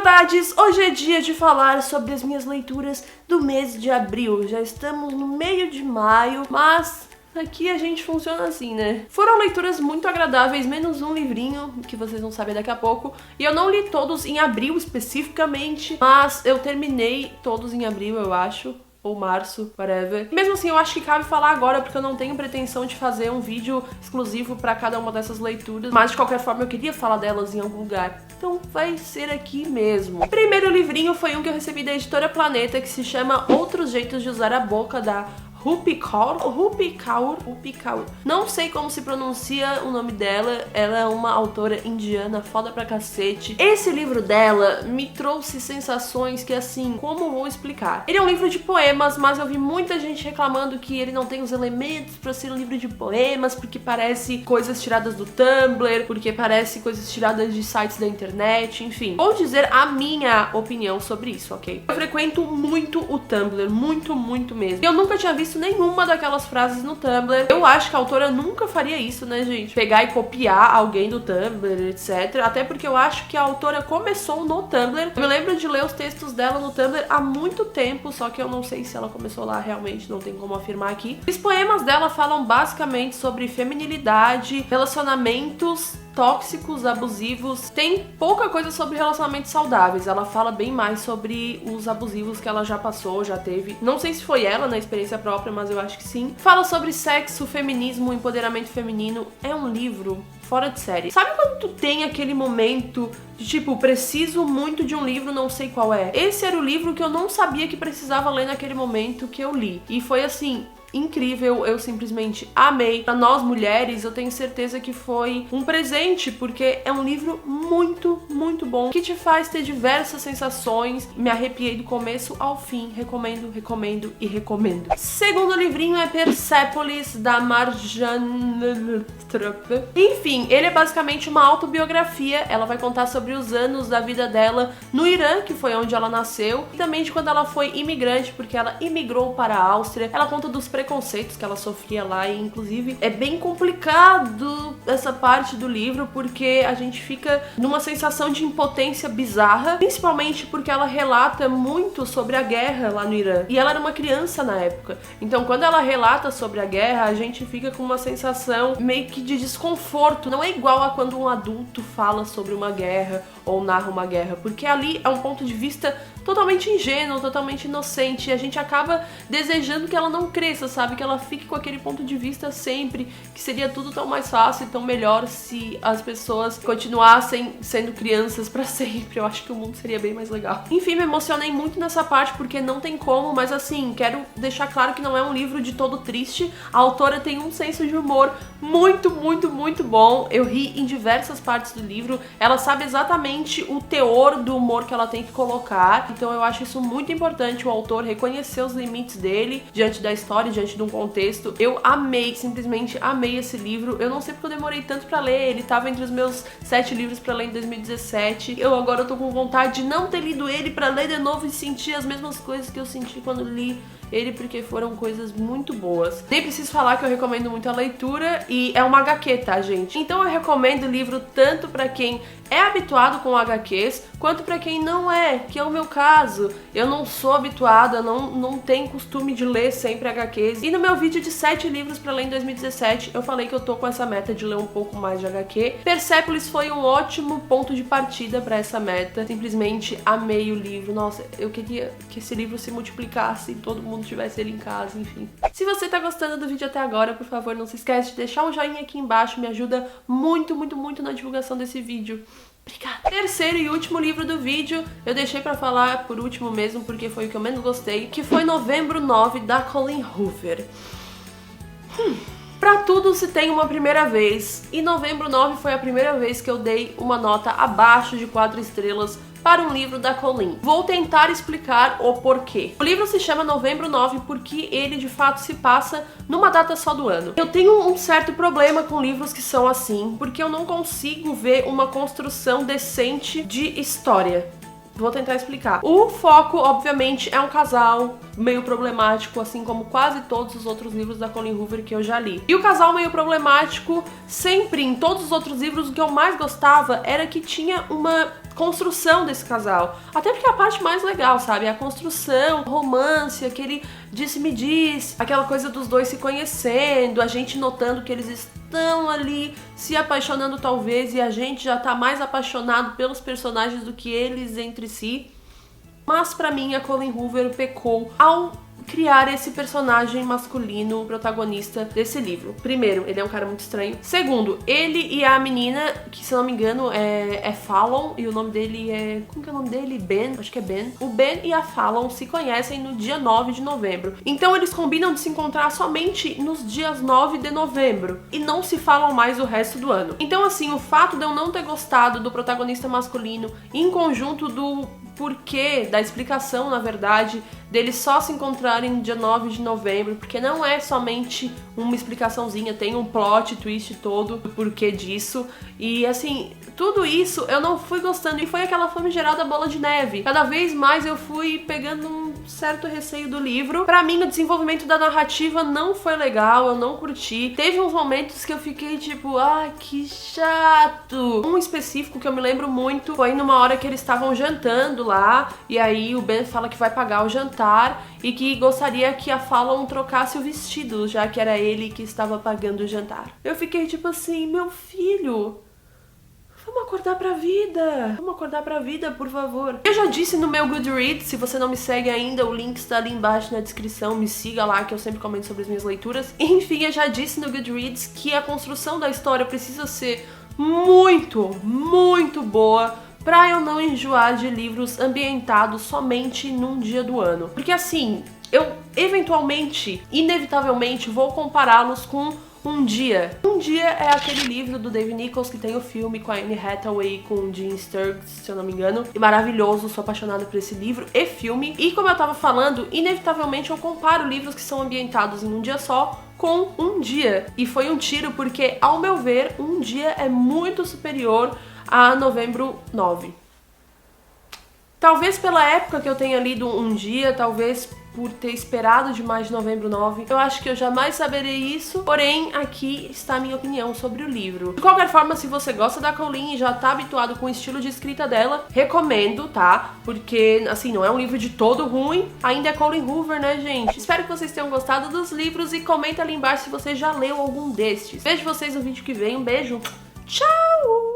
Verdades, hoje é dia de falar sobre as minhas leituras do mês de abril. Já estamos no meio de maio, mas aqui a gente funciona assim, né? Foram leituras muito agradáveis, menos um livrinho, que vocês vão saber daqui a pouco. E eu não li todos em abril especificamente, mas eu terminei todos em abril, eu acho. Ou março, whatever. Mesmo assim, eu acho que cabe falar agora, porque eu não tenho pretensão de fazer um vídeo exclusivo pra cada uma dessas leituras. Mas, de qualquer forma, eu queria falar delas em algum lugar. Então, vai ser aqui mesmo. O primeiro livrinho foi um que eu recebi da editora Planeta, que se chama Outros Jeitos de Usar a Boca, da Rupi Kaur. Não sei como se pronuncia o nome dela. Ela é uma autora indiana, foda pra cacete. Esse livro dela me trouxe sensações que, assim, como vou explicar? Ele é um livro de poemas, mas eu vi muita gente reclamando que ele não tem os elementos pra ser um livro de poemas, porque parece coisas tiradas do Tumblr, porque parece coisas tiradas de sites da internet, enfim. Vou dizer a minha opinião sobre isso, ok? Eu frequento muito o Tumblr, muito mesmo. Eu nunca tinha visto nenhuma daquelas frases no Tumblr. Eu acho que a autora nunca faria isso, né, gente? Pegar e copiar alguém do Tumblr, etc. Até porque eu acho que a autora começou no Tumblr. Eu me lembro de ler os textos dela no Tumblr há muito tempo, só que eu não sei se ela começou lá realmente, não tem como afirmar aqui. Os poemas dela falam basicamente sobre feminilidade, relacionamentos tóxicos, abusivos. Tem pouca coisa sobre relacionamentos saudáveis. Ela fala bem mais sobre os abusivos que ela já passou, já teve. Não sei se foi ela na experiência própria, mas eu acho que sim. Fala sobre sexo, feminismo, empoderamento feminino. É um livro fora de série. Sabe quando tu tem aquele momento de tipo, preciso muito de um livro, não sei qual é? Esse era o livro que eu não sabia que precisava ler naquele momento que eu li. E foi assim, incrível, eu simplesmente amei. Pra nós mulheres, eu tenho certeza que foi um presente, porque é um livro muito bom, que te faz ter diversas sensações. Me arrepiei do começo ao fim. Recomendo. Segundo livrinho é Persepolis, da Marjane Trupp. Enfim, ele é basicamente uma autobiografia. Ela vai contar sobre os anos da vida dela no Irã, que foi onde ela nasceu, e também de quando ela foi imigrante, porque ela imigrou para a Áustria. Ela conta dos preconceitos que ela sofria lá, e inclusive é bem complicado essa parte do livro, porque a gente fica numa sensação de impotência bizarra, principalmente porque ela relata muito sobre a guerra lá no Irã, e ela era uma criança na época. Então quando ela relata sobre a guerra, a gente fica com uma sensação meio que de desconforto. Não é igual a quando um adulto fala sobre uma guerra ou narra uma guerra, porque ali é um ponto de vista totalmente ingênuo, totalmente inocente, e a gente acaba desejando que ela não cresça, sabe? Que ela fique com aquele ponto de vista sempre, que seria tudo tão mais fácil e tão melhor se as pessoas continuassem sendo crianças pra sempre. Eu acho que o mundo seria bem mais legal. Enfim, me emocionei muito nessa parte, porque não tem como, mas assim, quero deixar claro que não é um livro de todo triste. A autora tem um senso de humor muito bom. Eu ri em diversas partes do livro. Ela sabe exatamente o teor do humor que ela tem que colocar. Então eu acho isso muito importante, o autor reconhecer os limites dele diante da história, diante de um contexto. Eu amei, simplesmente amei esse livro. Eu não sei porque eu demorei tanto pra ler. Ele tava entre os meus 7 livros pra ler em 2017. Agora tô com vontade de não ter lido ele pra ler de novo e sentir as mesmas coisas que eu senti quando li ele, porque foram coisas muito boas. Nem preciso falar que eu recomendo muito a leitura, e é uma HQ, tá, gente? Então eu recomendo o livro tanto pra quem é habituado com HQs, quanto pra quem não é, que é o meu caso. Eu não sou habituada, não tenho costume de ler sempre HQs. E no meu vídeo de 7 livros pra ler em 2017, eu falei que eu tô com essa meta de ler um pouco mais de HQ. Persepolis foi um ótimo ponto de partida pra essa meta. Simplesmente amei o livro. Nossa, eu queria que esse livro se multiplicasse e todo mundo tivesse ele em casa, enfim. Se você tá gostando do vídeo até agora, por favor, não se esquece de deixar um joinha aqui embaixo, me ajuda muito na divulgação desse vídeo. Obrigada. Terceiro e último livro do vídeo, eu deixei pra falar por último mesmo, porque foi o que eu menos gostei, que foi Novembro 9, da Colleen Hoover. Pra tudo se tem uma primeira vez, e Novembro 9 foi a primeira vez que eu dei uma nota abaixo de 4 estrelas para um livro da Colleen. Vou tentar explicar o porquê. O livro se chama Novembro 9 porque ele de fato se passa numa data só do ano. Eu tenho um certo problema com livros que são assim, porque eu não consigo ver uma construção decente de história. Vou tentar explicar. O foco, obviamente, é um casal meio problemático, assim como quase todos os outros livros da Colleen Hoover que eu já li. E o casal meio problemático, sempre em todos os outros livros, o que eu mais gostava era que tinha uma construção desse casal. Até porque é a parte mais legal, sabe? A construção, o romance, aquele disse-me-disse, aquela coisa dos dois se conhecendo, a gente notando que eles estão ali se apaixonando talvez, e a gente já tá mais apaixonado pelos personagens do que eles entre si. Mas pra mim a Colleen Hoover pecou ao criar esse personagem masculino protagonista desse livro. Primeiro, ele é um cara muito estranho. Segundo, ele e a menina, que se não me engano é Fallon, e o nome dele é... como que é o nome dele? Ben? Acho que é Ben. O Ben e a Fallon se conhecem no dia 9 de novembro. Então eles combinam de se encontrar somente nos dias 9 de novembro. E não se falam mais o resto do ano. Então assim, o fato de eu não ter gostado do protagonista masculino em conjunto do porquê, da explicação, na verdade, deles só se encontrarem no dia 9 de novembro, porque não é somente uma explicaçãozinha, tem um plot twist todo do porquê disso. E assim, tudo isso eu não fui gostando, e foi aquela famigerada bola de neve. Cada vez mais eu fui pegando um certo receio do livro. Pra mim, o desenvolvimento da narrativa não foi legal, eu não curti. Teve uns momentos que eu fiquei tipo, ai, que chato. Um específico que eu me lembro muito foi numa hora que eles estavam jantando lá, e aí o Ben fala que vai pagar o jantar e que gostaria que a Fallon trocasse o vestido, já que era ele que estava pagando o jantar. Eu fiquei tipo assim, meu filho, vamos acordar pra vida. Vamos acordar pra vida, por favor. Eu já disse no meu Goodreads, se você não me segue ainda, o link está ali embaixo na descrição. Me siga lá, que eu sempre comento sobre as minhas leituras. Enfim, eu já disse no Goodreads que a construção da história precisa ser muito, muito boa pra eu não enjoar de livros ambientados somente num dia do ano. Porque assim, eu eventualmente, inevitavelmente, vou compará-los com Um Dia. Um Dia é aquele livro do David Nichols que tem o filme com a Anne Hathaway, com o Gene Sturges, se eu não me engano. E maravilhoso, sou apaixonada por esse livro e filme. E como eu tava falando, inevitavelmente eu comparo livros que são ambientados em um dia só com Um Dia. E foi um tiro porque, ao meu ver, Um Dia é muito superior a Novembro 9. Talvez pela época que eu tenha lido Um Dia, talvez por ter esperado demais de Novembro 9. Eu acho que eu jamais saberei isso, porém aqui está a minha opinião sobre o livro. De qualquer forma, se você gosta da Colleen e já tá habituado com o estilo de escrita dela, recomendo, tá? Porque, assim, não é um livro de todo ruim, ainda é Colleen Hoover, né, gente? Espero que vocês tenham gostado dos livros e comenta ali embaixo se você já leu algum destes. Vejo vocês no vídeo que vem, um beijo, tchau!